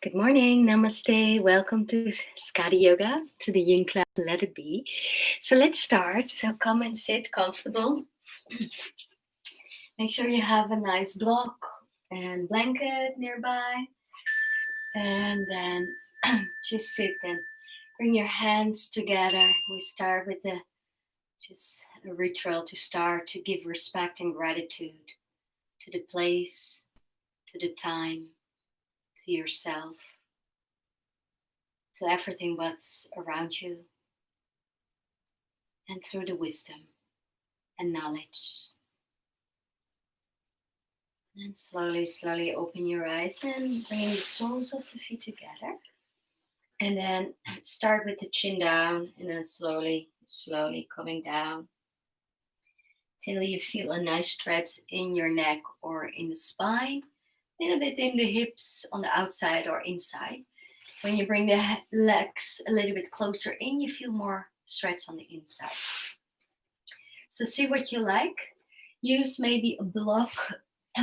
Good morning, namaste. Welcome to Skadi Yoga, to the Yin Club. Let it be. So let's start. So come and sit comfortable. Make sure you have a nice block and blanket nearby. And then just sit and bring your hands together. We start with just a ritual to start to give respect and gratitude to the place, to the time, to yourself, to everything what's around you, and through the wisdom and knowledge. And slowly open your eyes and bring the soles of the feet together. And then start with the chin down and then slowly coming down till you feel a nice stretch in your neck or in the spine, a little bit in the hips on the outside or inside. When you bring the legs a little bit closer in, you feel more stretch on the inside. So see what you like. Use maybe a block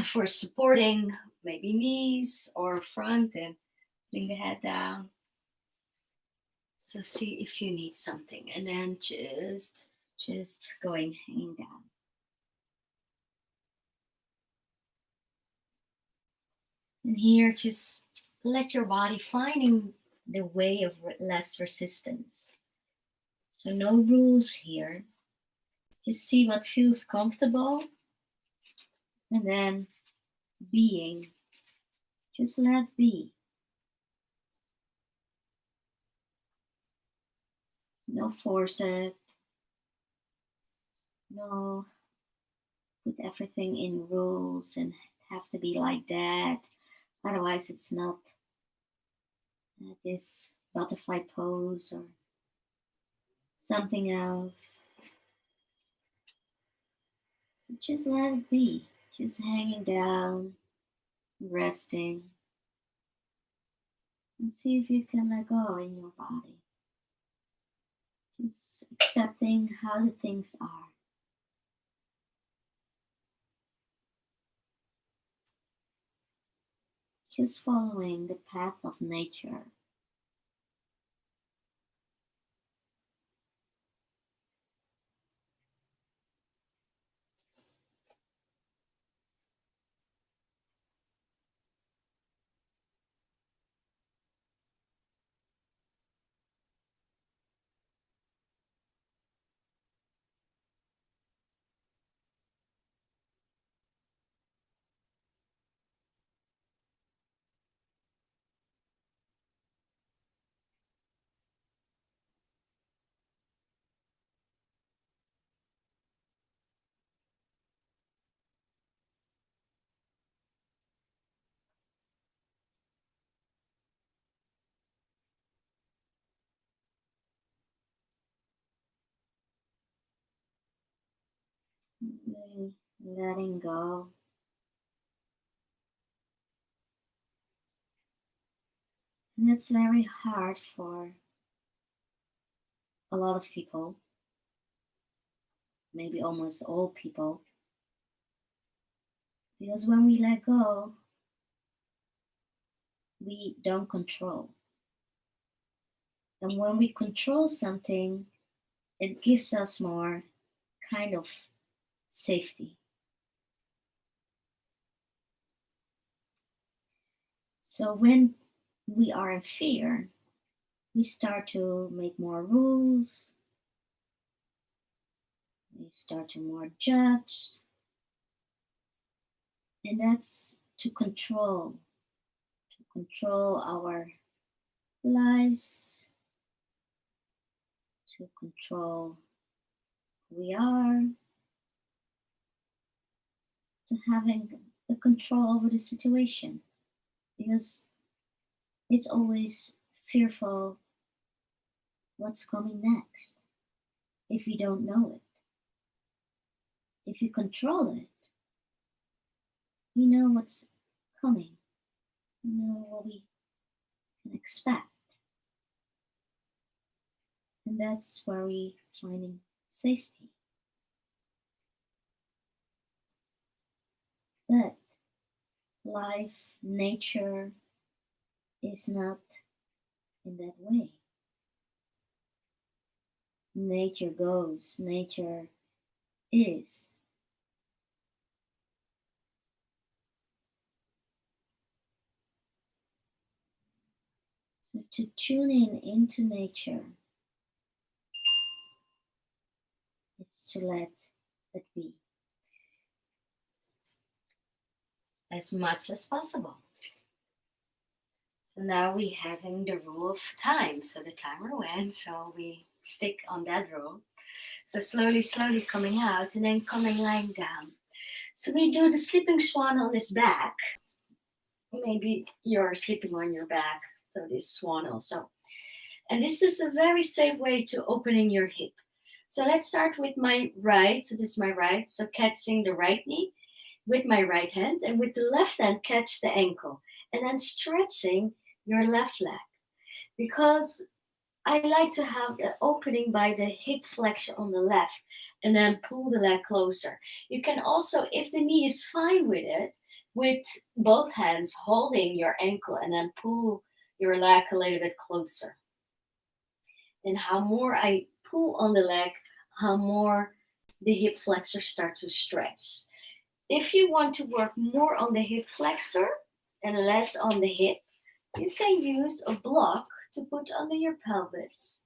for supporting maybe knees or front and bring the head down. So see if you need something and then just hanging down. And here just let your body finding the way of less resistance. So no rules here. Just see what feels comfortable and then being. Just let be. No force it. No put everything in rules and have to be like that. Otherwise it's not this butterfly pose or something else. So just let it be. Just hanging down, resting. And see if you can let go in your body. Just accepting how the things are. Just following the path of nature. Letting go. And it's very hard for a lot of people, maybe almost all people, because when we let go, we don't control. And when we control something, it gives us more kind of safety. So when we are in fear, we start to make more rules. We start to more judge. And that's to control our lives, to control who we are, to having the control over the situation. Because it's always fearful what's coming next if you don't know it. If you control it, you know what's coming. You know what we can expect. And that's where we finding safety. But life, nature is not in that way. Nature goes, nature is. So to tune in into nature is to let it be as much as possible. So now we having the rule of time. So the timer went, so we stick on that rule. So slowly, slowly coming out and then coming lying down. So we do the sleeping swan on his back. Maybe you're sleeping on your back. So this swan also. And this is a very safe way to opening your hip. So let's start with my right. So this is my right. So catching the right knee with my right hand, and with the left hand catch the ankle. And then stretching your left leg. Because I like to have the opening by the hip flexion on the left and then pull the leg closer. You can also, if the knee is fine with it, with both hands holding your ankle and then pull your leg a little bit closer. And how more I pull on the leg, how more the hip flexor start to stretch. If you want to work more on the hip flexor and less on the hip, you can use a block to put under your pelvis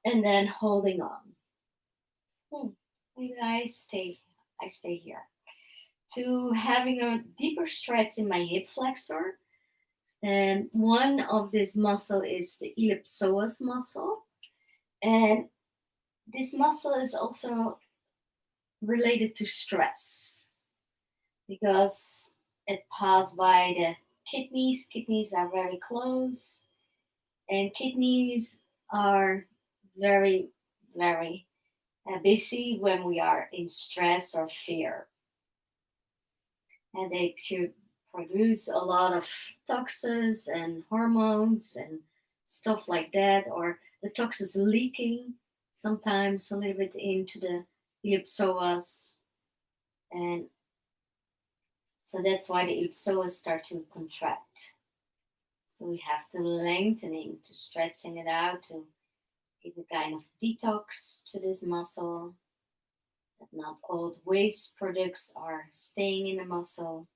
and then holding on. Maybe I stay here. To having a deeper stretch in my hip flexor. And one of this muscle is the ellipsoas muscle. And this muscle is also related to stress because it passed by the kidneys. Kidneys are very close, and kidneys are very, very busy when we are in stress or fear. And they produce a lot of toxins and hormones and stuff like that, or the toxins leaking sometimes a little bit into the ellipsoas, and so that's why the ellipsoas start to contract. So we have to lengthening, to stretching it out, to give a kind of detox to this muscle, that not all waste products are staying in the muscle.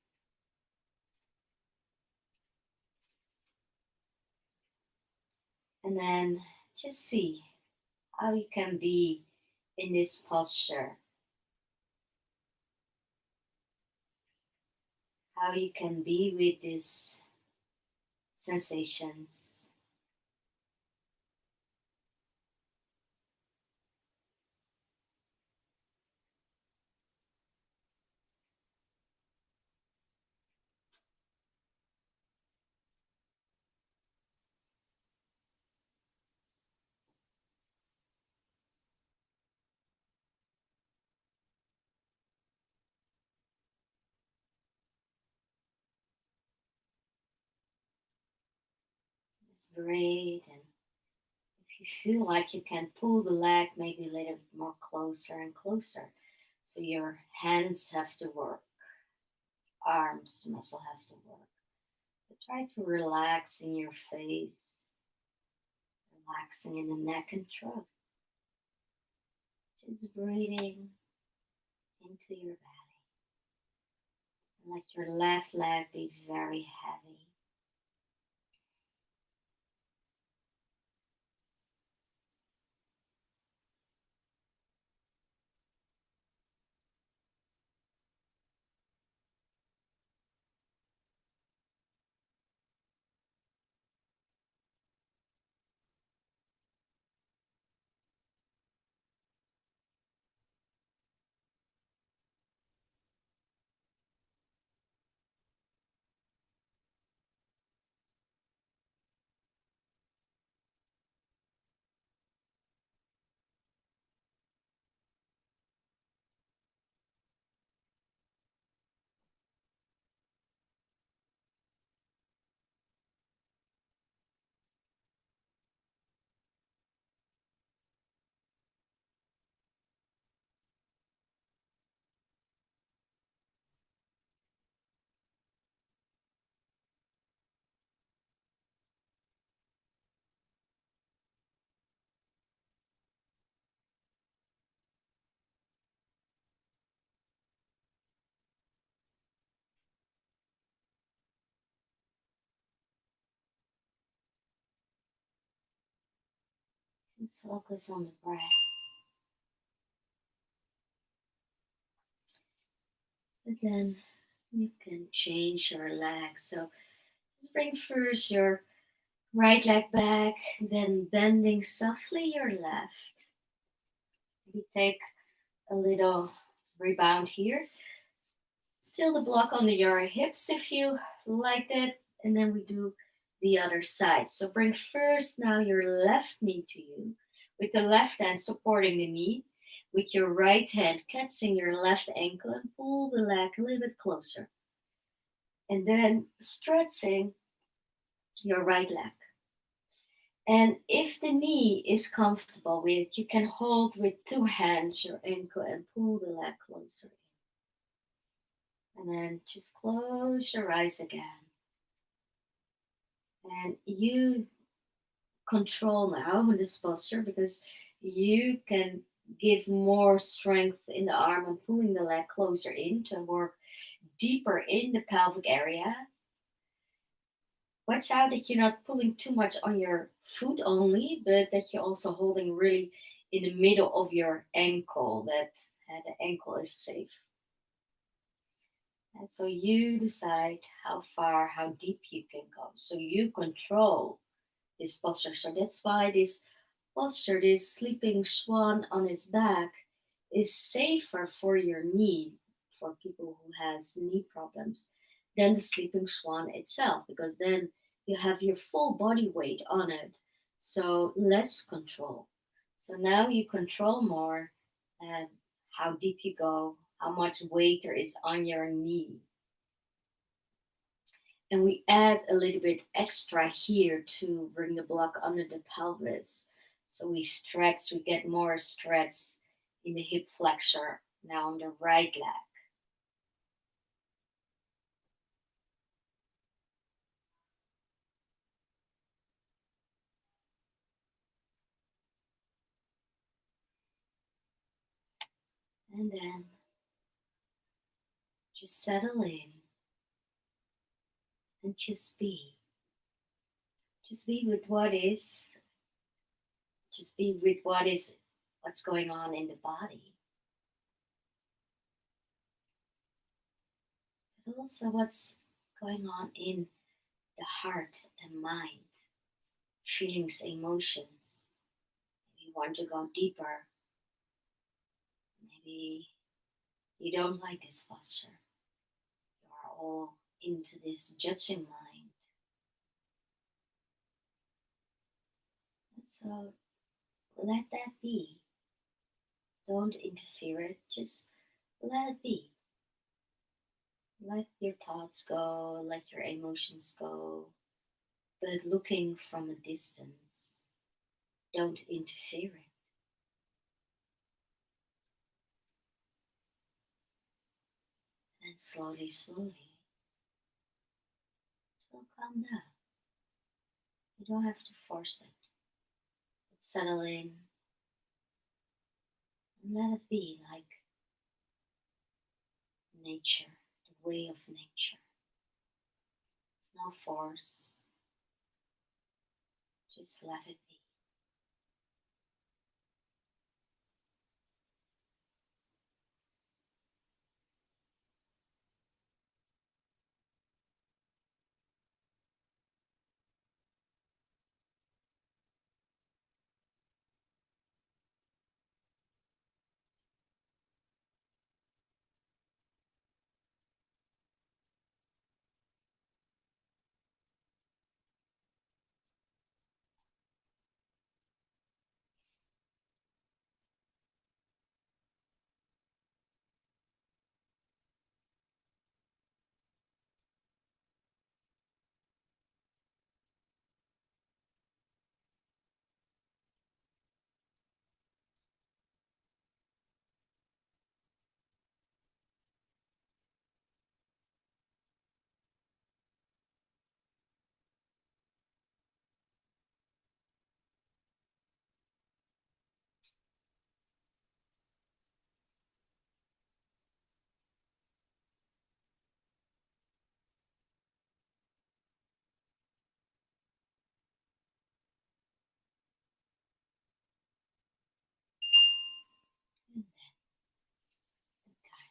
And then just see how you can be in this posture, how you can be with these sensations. Just breathe, and if you feel like you can pull the leg maybe a little bit more closer and closer, so your hands have to work, arms muscle have to work. But try to relax in your face, relaxing in the neck and throat. Just breathing into your belly. And let your left leg be very heavy. Just focus on the breath. And then you can change your legs. So just bring first your right leg back, then bending softly your left. You take a little rebound here. Still the block under your hips if you like that. And then we do the other side. So bring first now your left knee to you, with the left hand supporting the knee, with your right hand catching your left ankle and pull the leg a little bit closer. And then stretching your right leg. And if the knee is comfortable with, you can hold with two hands your ankle and pull the leg closer. And then just close your eyes again. And you control now this posture because you can give more strength in the arm and pulling the leg closer in to work deeper in the pelvic area. Watch out that you're not pulling too much on your foot only, but that you're also holding really in the middle of your ankle, that the ankle is safe. And so you decide how far, how deep you can go. So you control this posture. So that's why this posture, this sleeping swan on his back, is safer for your knee, for people who has knee problems, than the sleeping swan itself, because then you have your full body weight on it. So less control. So now you control more and how deep you go, how much weight there is on your knee. And we add a little bit extra here to bring the block under the pelvis. So we stretch, we get more stretch in the hip flexor now on the right leg. And then just settle in and just be. Just be with what is. Just be with what's going on in the body. But also what's going on in the heart and mind. Feelings, emotions. If you want to go deeper, maybe you don't like this posture. You are all into this judging mind. And so let that be. Don't interfere it, just let it be. Let your thoughts go, let your emotions go, but looking from a distance. Don't interfere it. And slowly, slowly, it will calm down. You don't have to force it. But settle in and let it be like nature, the way of nature. No force, just let it be.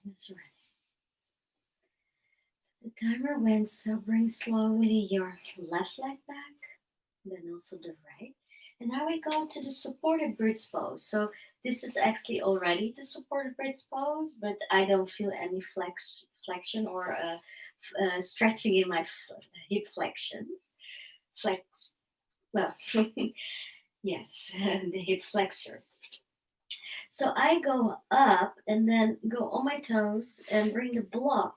That's right. So the timer went, so bring slowly your left leg back, then also the right. And now we go to the supported bridge pose. So this is actually already the supported bridge pose, but I don't feel any flexion or stretching in my hip flexions. Flex, well, yes, the hip flexors. So I go up and then go on my toes and bring the block.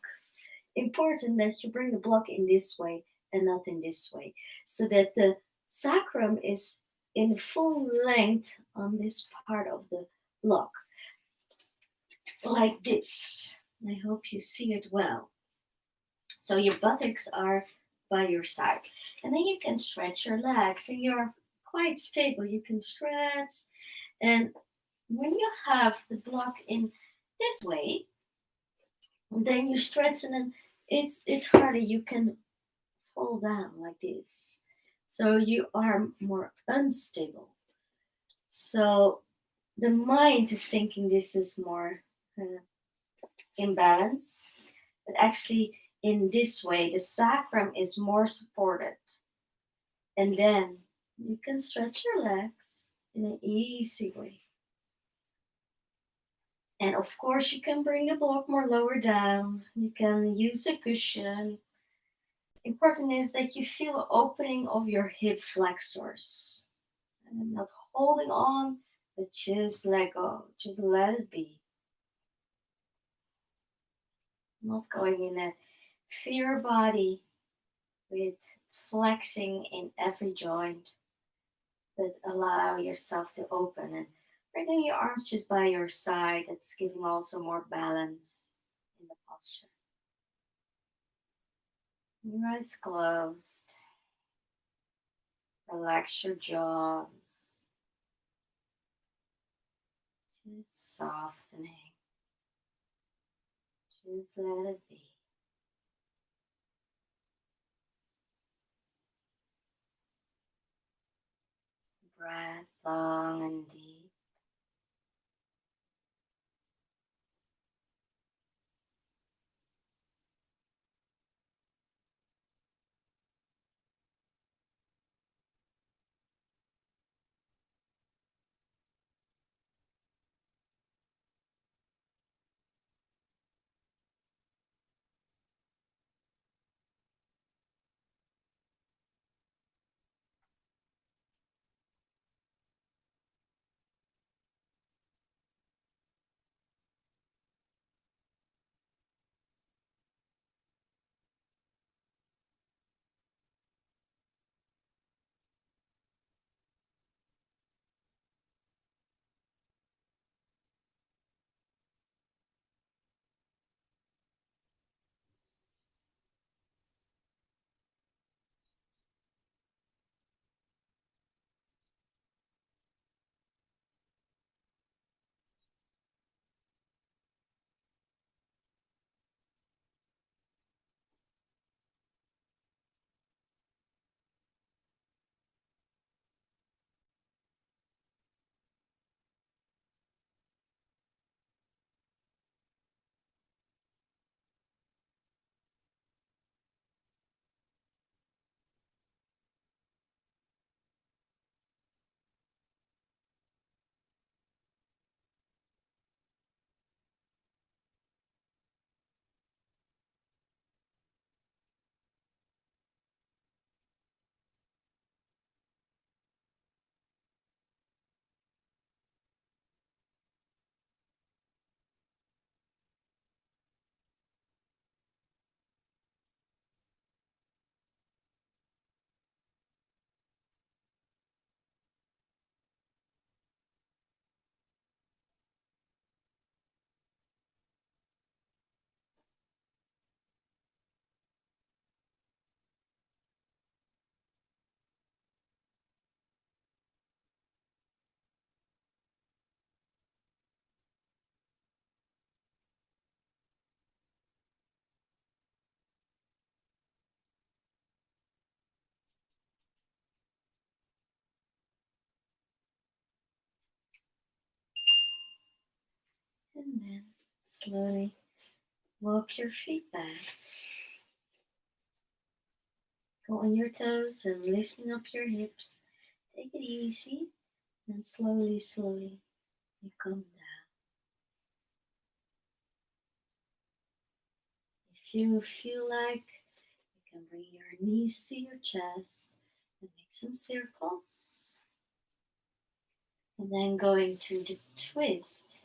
Important that you bring the block in this way and not in this way, so that the sacrum is in full length on this part of the block, like this. I hope you see it well. So your buttocks are by your side. And then you can stretch your legs and you're quite stable. You can stretch. And when you have the block in this way, then you stretch and then it's harder. You can fall down like this. So you are more unstable. So the mind is thinking this is more uh, imbalance, but actually in this way the sacrum is more supported. And then you can stretch your legs in an easy way. And of course you can bring the block more lower down. You can use a cushion. Important is that you feel opening of your hip flexors. And I'm not holding on, but just let go. Just let it be. Not going in a fear body with flexing in every joint, but allow yourself to open and bringing your arms just by your side. That's giving also more balance in the posture. Your eyes closed. Relax your jaws. Just softening. Just let it be. Breath long and deep. And then slowly Walk your feet back. Go on your toes and lifting up your hips. Take it easy and slowly, slowly you come down. If you feel like, you can bring your knees to your chest and make some circles. And then going to the twist.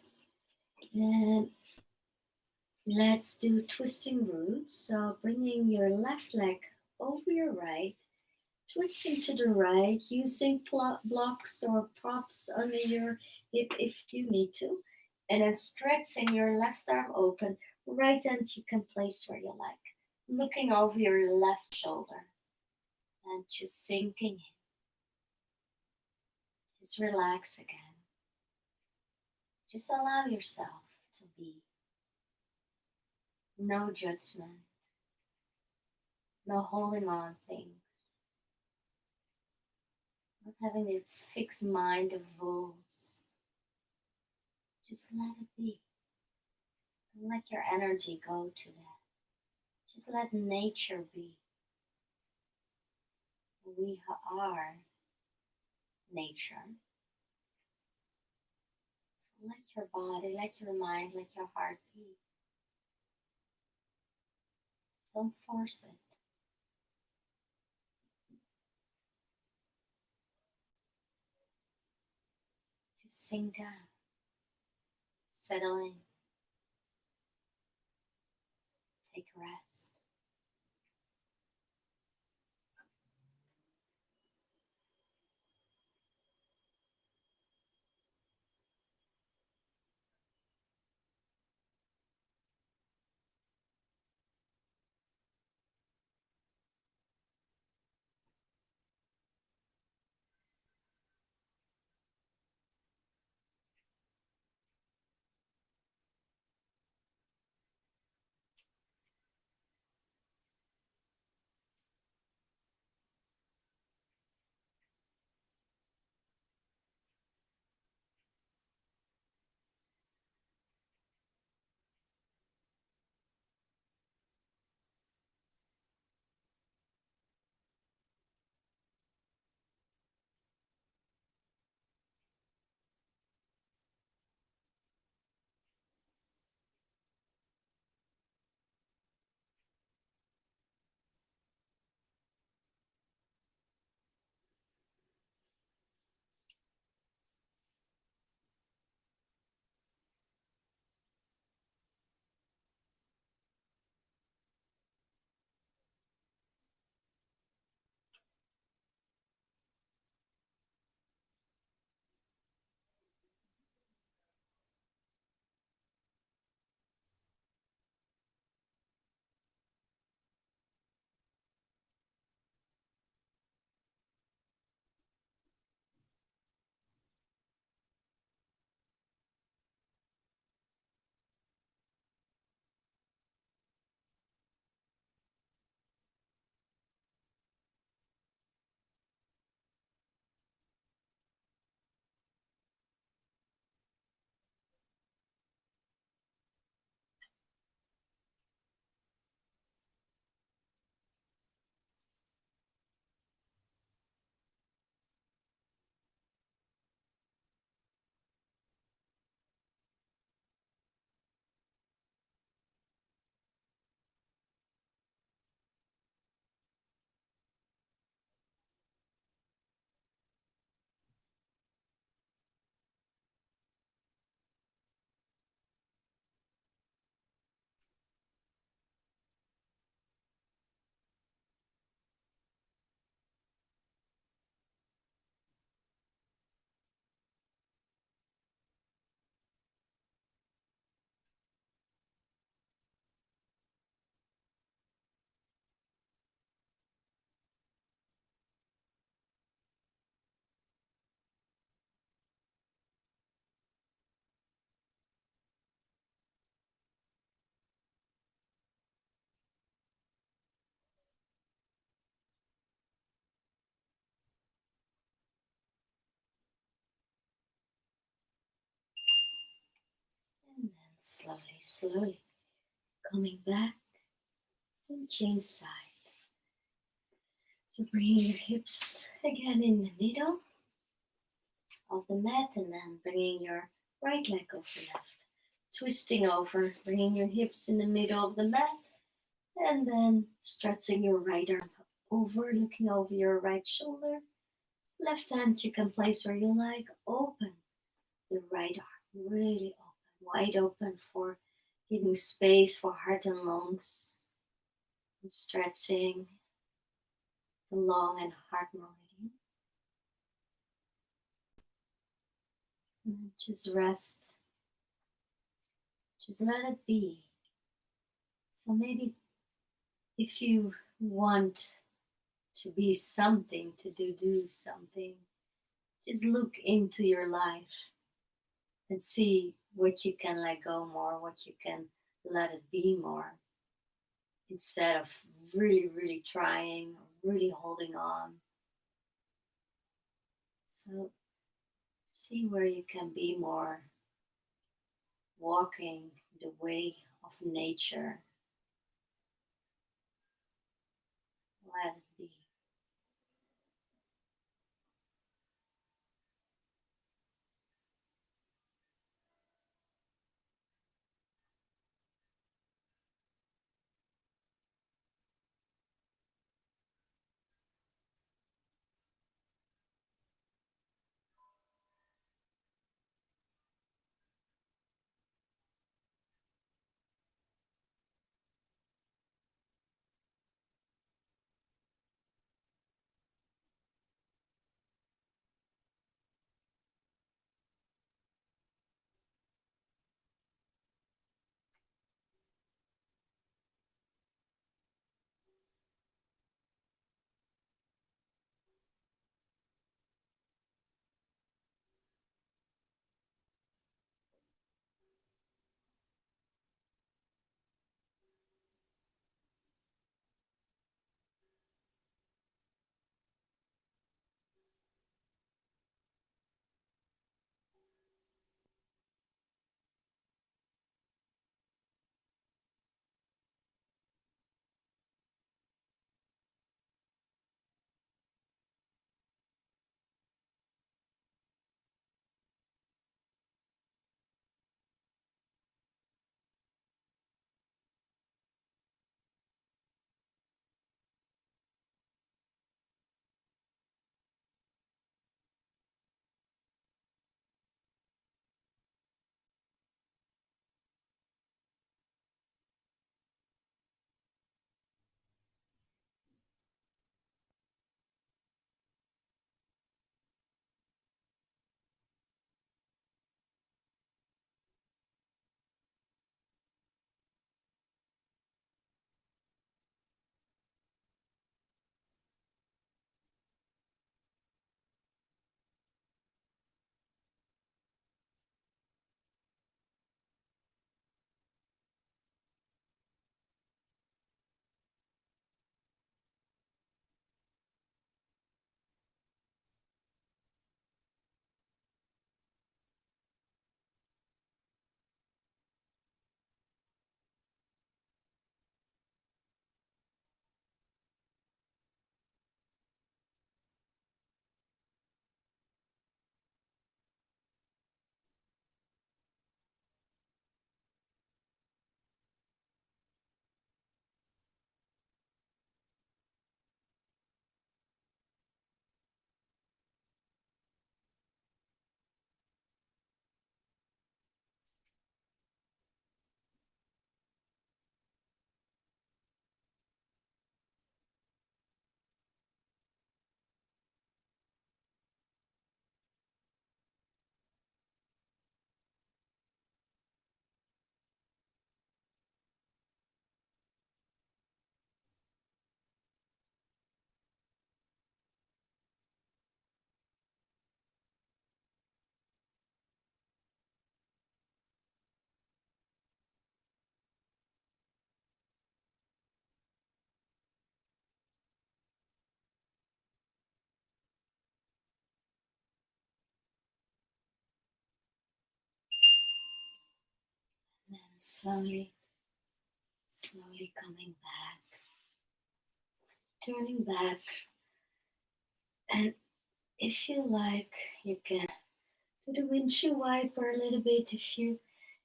And let's do twisting roots. So bringing your left leg over your right, twisting to the right, using blocks or props under your hip if you need to. And then stretching your left arm open. Right hand you can place where you like. Looking over your left shoulder and just sinking in. Just relax again. Just allow yourself to be. No judgment. No holding on things. Not having this fixed mind of rules. Just let it be. Don't let your energy go to that. Just let nature be. We are nature. So let your body, let your mind, let your heart be. Don't force it. Just sink down. Settle in. Take a rest. And then slowly, slowly Coming back and change side. So bringing your hips again in the middle of the mat and then bringing your right leg over left. Twisting over, bringing your hips in the middle of the mat and then stretching your right arm over, looking over your right shoulder. Left hand you can place where you like. Open the right arm, really open, wide open for giving space for heart and lungs. And stretching the lung and heart meridian. And just rest. Just let it be. So maybe if you want to be something, to do something, just look into your life and see what you can let go more, what you can let it be more, instead of really trying or really holding on. So see where you can be more walking the way of nature. Let it be. And then slowly Slowly coming back, turning back. And if you like, you can do the windshield wiper a little bit if you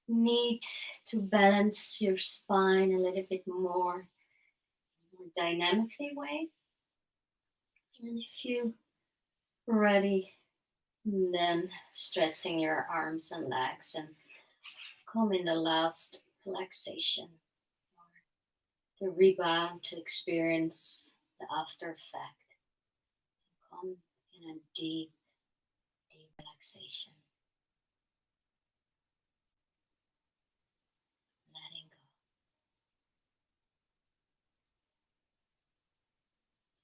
need to balance your spine a little bit more dynamically way. And if you ready, then stretching your arms and legs and come in the last relaxation or the rebound to experience the after effect. Come in a deep, deep relaxation. Letting go.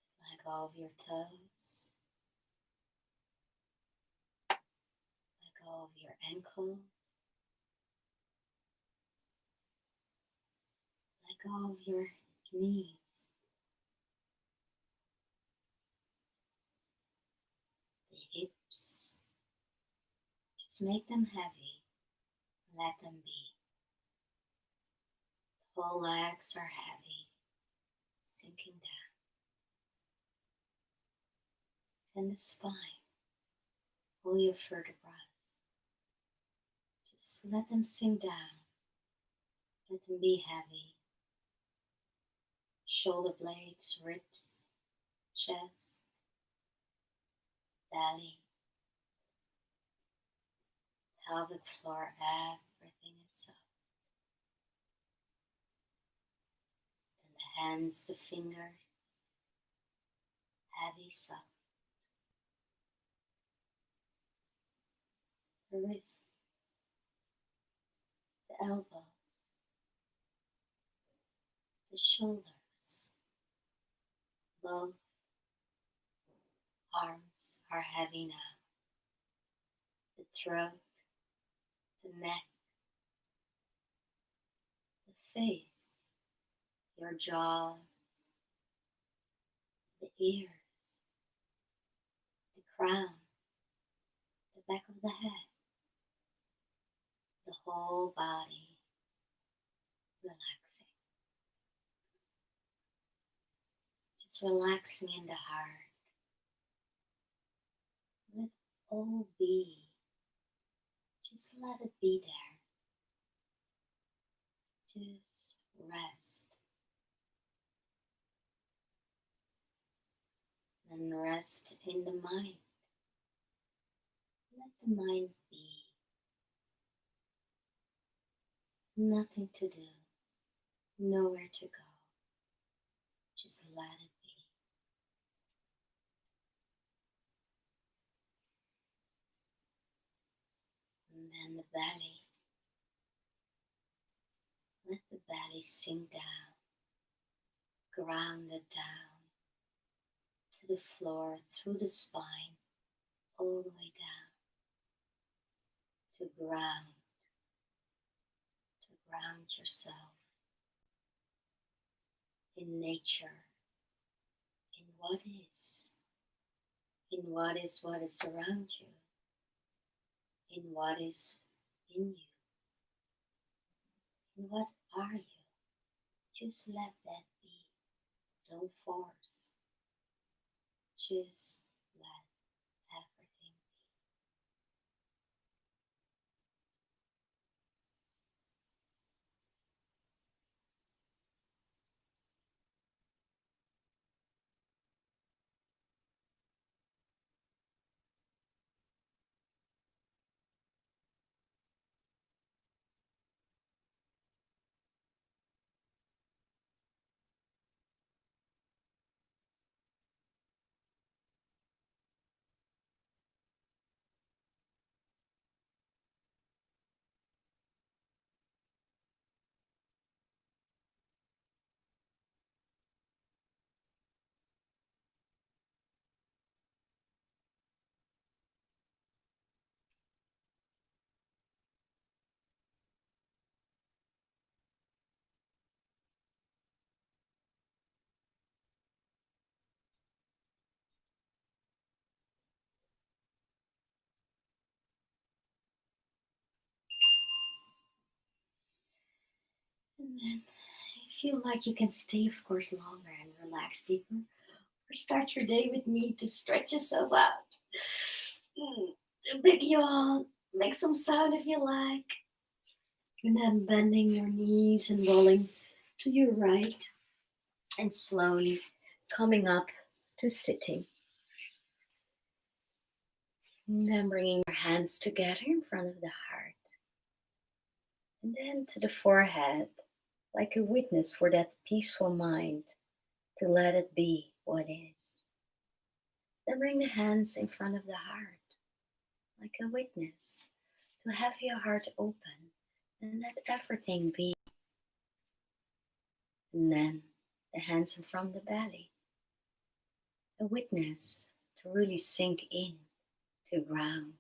Just let go of your toes. Let go of your ankles. Let go of your knees. The hips. Just make them heavy. Let them be. The whole legs are heavy, sinking down. And the spine. All your vertebrae. Just let them sink down. Let them be heavy. Shoulder blades, ribs, chest, belly, pelvic floor, everything is soft. And the hands, the fingers, heavy, soft. The wrist, the elbows, the shoulders, both arms are heavy now. The throat, the neck, the face, your jaws, the ears, the crown, the back of the head, the whole body relaxing. Just relaxing in the heart. Let all be. Just let it be there. Just rest. And rest in the mind. Let the mind be. Nothing to do. Nowhere to go. Just let it be. And then the belly. Let the belly sink down. Ground it down to the floor, through the spine, all the way down to ground yourself in nature, in what is what is around you, in what is in you, in what are you. Just let that be. Don't force. Just let everything be. And then If you like, you can stay, of course, longer and relax deeper. Or start your day with me to stretch yourself out. Big yawn. Make some sound if you like. And then bending your knees and rolling to your right. And slowly coming up to sitting. And then bringing your hands together in front of the heart. And then to the forehead, like a witness for that peaceful mind to let it be what is. Then bring the hands in front of the heart, like a witness to have your heart open and let everything be. And then the hands in front of the belly, a witness to really sink in, to ground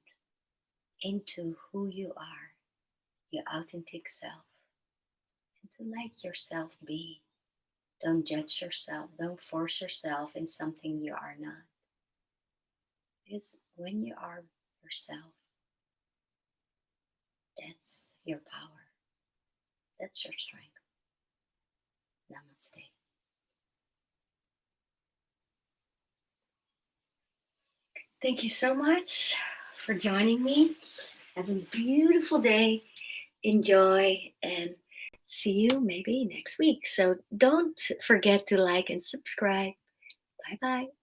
into who you are, your authentic self, and to let yourself be. Don't judge yourself, don't force yourself in something you are not. Because when you are yourself, that's your power, that's your strength. Namaste. Thank you so much for joining me. Have a beautiful day. Enjoy and see you maybe next week. So don't forget to like and subscribe. Bye bye.